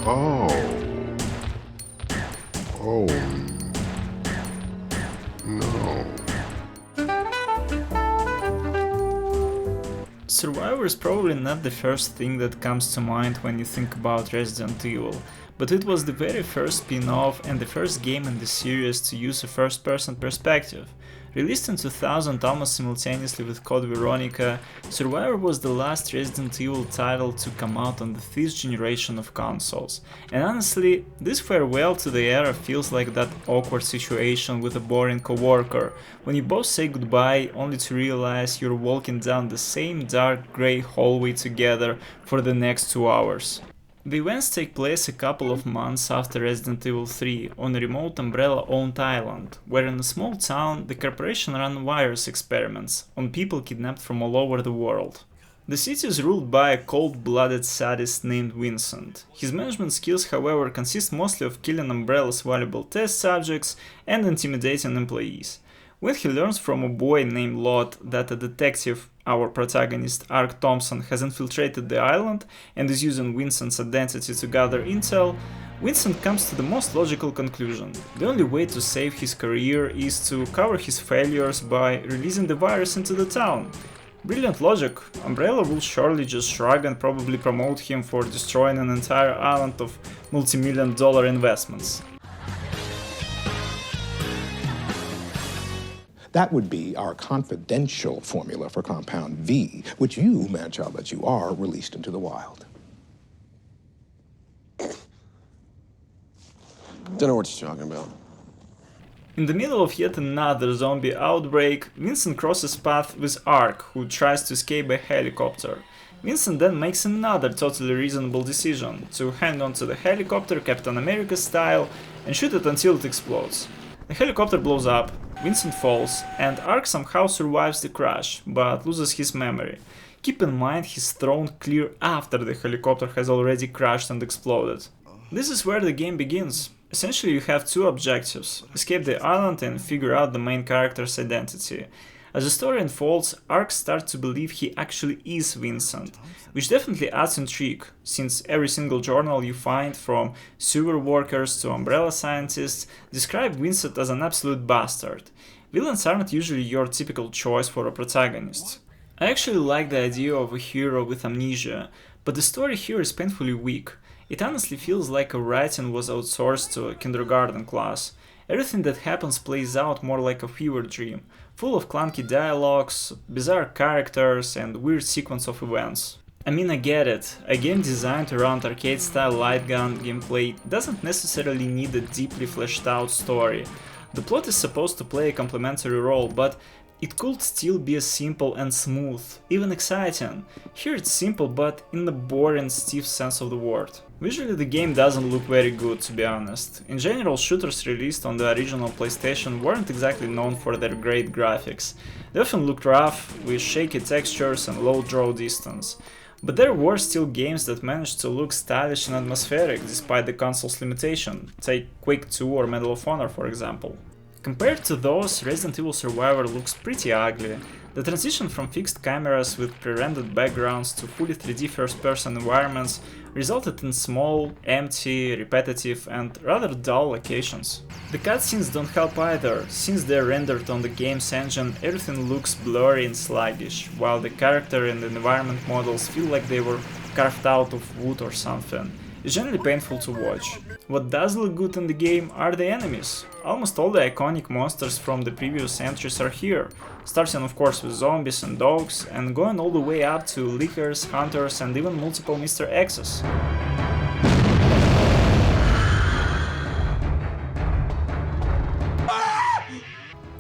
Oh. Oh. No. Survivor is probably not the first thing that comes to mind when you think about Resident Evil, but it was the very first spin-off and the first game in the series to use a first-person perspective. Released in 2000 almost simultaneously with Code Veronica, Survivor was the last Resident Evil title to come out on the 5th generation of consoles. And honestly, this farewell to the era feels like that awkward situation with a boring coworker, when you both say goodbye only to realize you're walking down the same dark grey hallway together for the next 2 hours. The events take place a couple of months after Resident Evil 3 on a remote Umbrella-owned island, where in a small town the corporation ran virus experiments on people kidnapped from all over the world. The city is ruled by a cold-blooded sadist named Vincent. His management skills, however, consist mostly of killing Umbrella's valuable test subjects and intimidating employees. When he learns from a boy named Lot that a detective, our protagonist Ark Thompson, has infiltrated the island and is using Vincent's identity to gather intel, Vincent comes to the most logical conclusion. The only way to save his career is to cover his failures by releasing the virus into the town. Brilliant logic. Umbrella will surely just shrug and probably promote him for destroying an entire island of multi-million-dollar investments. That would be our confidential formula for compound V, which you, man-child that you are, released into the wild. Don't know what you're talking about. In the middle of yet another zombie outbreak, Vincent crosses paths with Ark, who tries to escape by helicopter. Vincent then makes another totally reasonable decision, to hang onto the helicopter Captain America style and shoot it until it explodes. The helicopter blows up, Vincent falls, and Ark somehow survives the crash, but loses his memory. Keep in mind he's thrown clear after the helicopter has already crashed and exploded. This is where the game begins. Essentially you have two objectives: escape the island and figure out the main character's identity. As the story unfolds, Ark starts to believe he actually is Vincent, which definitely adds intrigue, since every single journal you find, from sewer workers to umbrella scientists, describe Vincent as an absolute bastard. Villains aren't usually your typical choice for a protagonist. I actually like the idea of a hero with amnesia, but the story here is painfully weak. It honestly feels like a writing was outsourced to a kindergarten class. Everything that happens plays out more like a fever dream, full of clunky dialogues, bizarre characters, and weird sequence of events. I mean, I get it, a game designed around arcade-style light gun gameplay doesn't necessarily need a deeply fleshed out story. The plot is supposed to play a complementary role, but it could still be as simple and smooth, even exciting. Here it's simple, but in the boring, stiff sense of the word. Visually the game doesn't look very good, to be honest. In general, shooters released on the original PlayStation weren't exactly known for their great graphics. They often looked rough, with shaky textures and low draw distance. But there were still games that managed to look stylish and atmospheric despite the console's limitation. Take Quake 2 or Medal of Honor, for example. Compared to those, Resident Evil Survivor looks pretty ugly. The transition from fixed cameras with pre-rendered backgrounds to fully 3D first-person environments resulted in small, empty, repetitive, and rather dull locations. The cutscenes don't help either. Since they're rendered on the game's engine, everything looks blurry and sluggish, while the character and environment models feel like they were carved out of wood or something. It's generally painful to watch. What does look good in the game are the enemies. Almost all the iconic monsters from the previous entries are here, starting of course with zombies and dogs, and going all the way up to lickers, hunters, and even multiple Mr. X's.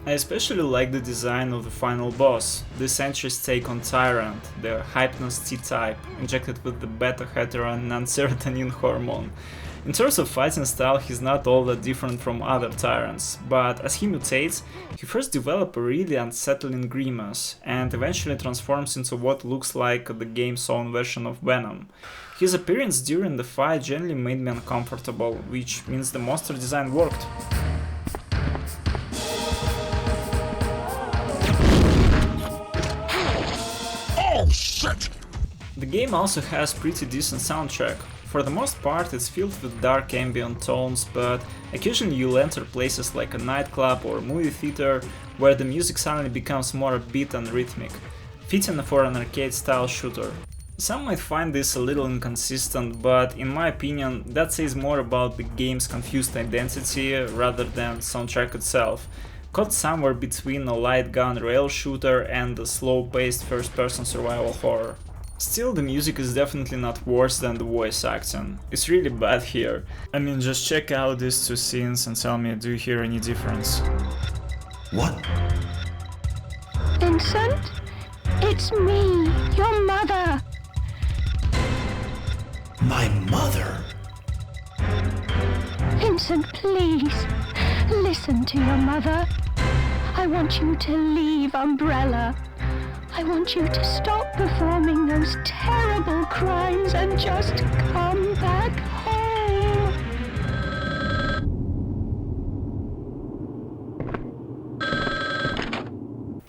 I especially like the design of the final boss. This entry's take on Tyrant, the Hypnos T-type, injected with the beta-heteron non-serotonin hormone. In terms of fighting style, he's not all that different from other Tyrants, but as he mutates, he first develops a really unsettling grimace, and eventually transforms into what looks like the game's own version of Venom. His appearance during the fight generally made me uncomfortable, which means the monster design worked. The game also has pretty decent soundtrack. For the most part it's filled with dark ambient tones, but occasionally you'll enter places like a nightclub or movie theater where the music suddenly becomes more upbeat and rhythmic, fitting for an arcade-style shooter. Some might find this a little inconsistent, but in my opinion that says more about the game's confused identity rather than soundtrack itself, caught somewhere between a light gun rail shooter and a slow-paced first-person survival horror. Still, the music is definitely not worse than the voice acting. It's really bad here. I mean, just check out these two scenes and tell me, do you hear any difference? What? Vincent? It's me, your mother. My mother? Vincent, please, listen to your mother. I want you to leave Umbrella. I want you to stop performing those terrible crimes and just come back home.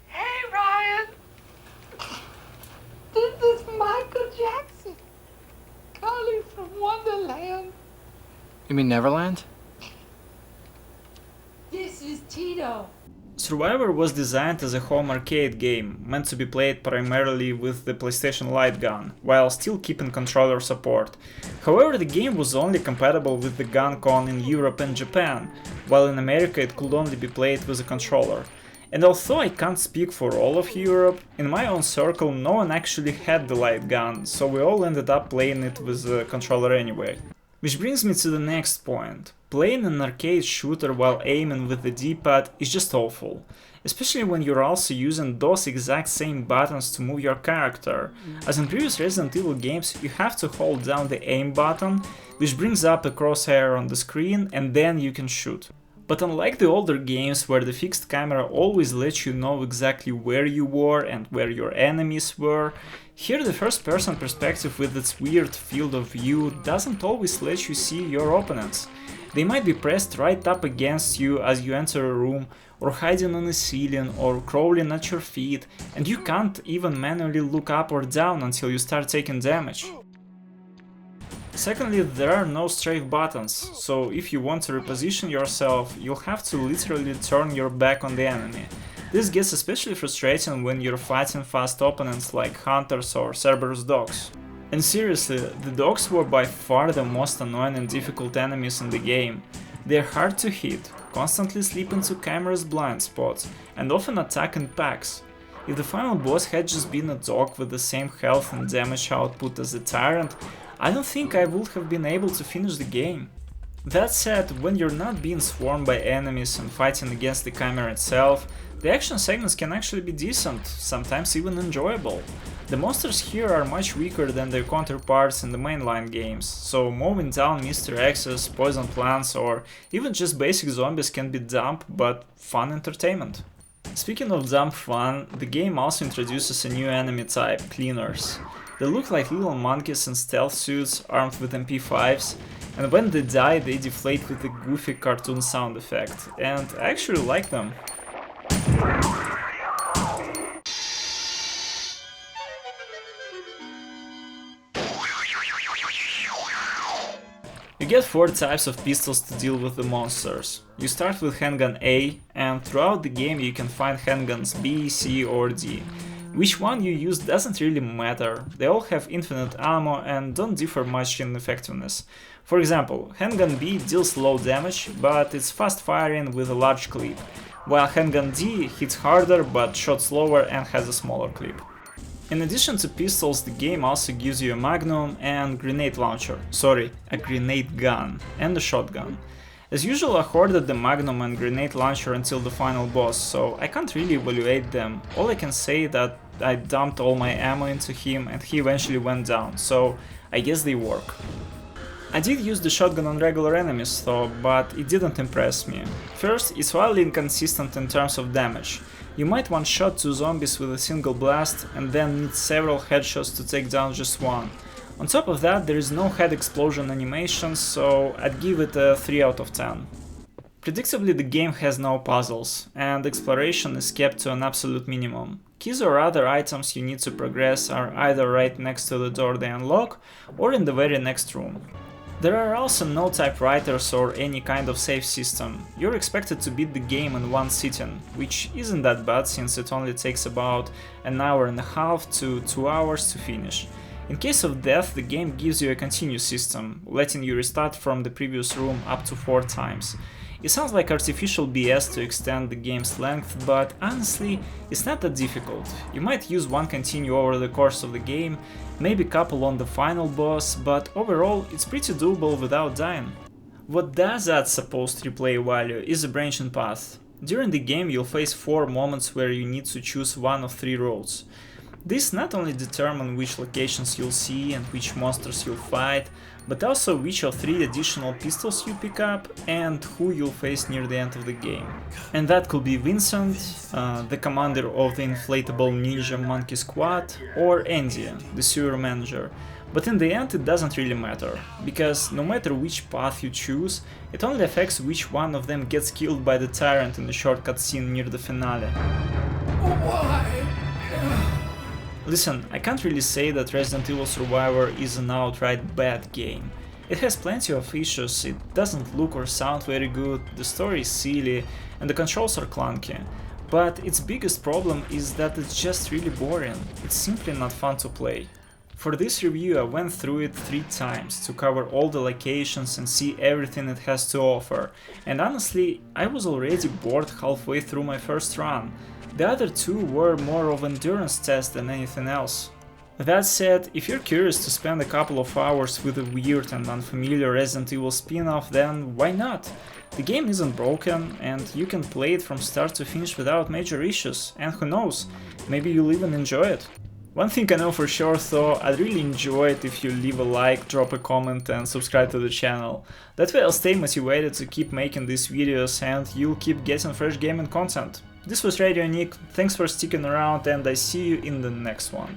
Hey, Ryan. This is Michael Jackson calling from Wonderland. You mean Neverland? This is Tito. Survivor was designed as a home arcade game, meant to be played primarily with the PlayStation Light gun, while still keeping controller support. However, the game was only compatible with the gun con in Europe and Japan, while in America it could only be played with a controller. And although I can't speak for all of Europe, in my own circle no one actually had the light gun, so we all ended up playing it with a controller anyway. Which brings me to the next point. Playing an arcade shooter while aiming with the D-pad is just awful, especially when you're also using those exact same buttons to move your character. As in previous Resident Evil games, you have to hold down the aim button, which brings up a crosshair on the screen, and then you can shoot. But unlike the older games where the fixed camera always lets you know exactly where you were and where your enemies were, here the first-person perspective with its weird field of view doesn't always let you see your opponents. They might be pressed right up against you as you enter a room, or hiding on a ceiling, or crawling at your feet, and you can't even manually look up or down until you start taking damage. Secondly, there are no strafe buttons, so if you want to reposition yourself, you'll have to literally turn your back on the enemy. This gets especially frustrating when you're fighting fast opponents like hunters or Cerberus dogs. And seriously, the dogs were by far the most annoying and difficult enemies in the game. They're hard to hit, constantly slip into cameras' blind spots, and often attack in packs. If the final boss had just been a dog with the same health and damage output as the Tyrant, I don't think I would have been able to finish the game. That said, when you're not being swarmed by enemies and fighting against the camera itself, the action segments can actually be decent, sometimes even enjoyable. The monsters here are much weaker than their counterparts in the mainline games, so mowing down Mr. X's, poison plants, or even just basic zombies can be dumb but fun entertainment. Speaking of dumb fun, the game also introduces a new enemy type, cleaners. They look like little monkeys in stealth suits armed with MP5s, and when they die they deflate with a goofy cartoon sound effect, and I actually like them. You get 4 types of pistols to deal with the monsters. You start with handgun A, and throughout the game you can find handguns B, C or D. Which one you use doesn't really matter, they all have infinite ammo and don't differ much in effectiveness. For example, handgun B deals low damage, but it's fast firing with a large clip, while handgun D hits harder but shot slower and has a smaller clip. In addition to pistols, the game also gives you a magnum and grenade launcher, a grenade gun, and a shotgun. As usual, I hoarded the magnum and grenade launcher until the final boss, so I can't really evaluate them. All I can say that I dumped all my ammo into him and he eventually went down, so I guess they work. I did use the shotgun on regular enemies though, but it didn't impress me. First, it's wildly inconsistent in terms of damage. You might one-shot 2 zombies with a single blast and then need several headshots to take down just one. On top of that, there is no head explosion animation, so I'd give it a 3 out of 10. Predictably, the game has no puzzles, and exploration is kept to an absolute minimum. Keys or other items you need to progress are either right next to the door they unlock or in the very next room. There are also no typewriters or any kind of save system. You're expected to beat the game in one sitting, which isn't that bad since it only takes about an hour and a half to 2 hours to finish. In case of death, the game gives you a continue system, letting you restart from the previous room up to 4 times. It sounds like artificial BS to extend the game's length, but honestly, it's not that difficult. You might use one continue over the course of the game, maybe couple on the final boss, but overall it's pretty doable without dying. What does add supposed replay value is a branching path. During the game you'll face 4 moments where you need to choose one of 3 roads. This not only determines which locations you'll see and which monsters you'll fight, but also which of 3 additional pistols you pick up and who you'll face near the end of the game. And that could be Vincent, the commander of the inflatable ninja monkey squad, or Andy, the sewer manager. But in the end it doesn't really matter, because no matter which path you choose, it only affects which one of them gets killed by the tyrant in the short cutscene near the finale. Listen, I can't really say that Resident Evil Survivor is an outright bad game. It has plenty of issues, it doesn't look or sound very good, the story is silly, and the controls are clunky. But its biggest problem is that it's just really boring, it's simply not fun to play. For this review I went through it 3 times to cover all the locations and see everything it has to offer, and honestly, I was already bored halfway through my first run. The other 2 were more of an endurance test than anything else. That said, if you're curious to spend a couple of hours with a weird and unfamiliar Resident Evil spin-off, then why not? The game isn't broken, and you can play it from start to finish without major issues, and who knows, maybe you'll even enjoy it. One thing I know for sure though, I'd really enjoy it if you leave a like, drop a comment and subscribe to the channel. That way I'll stay motivated to keep making these videos and you'll keep getting fresh gaming content. This was Radio Nick, thanks for sticking around and I see you in the next one.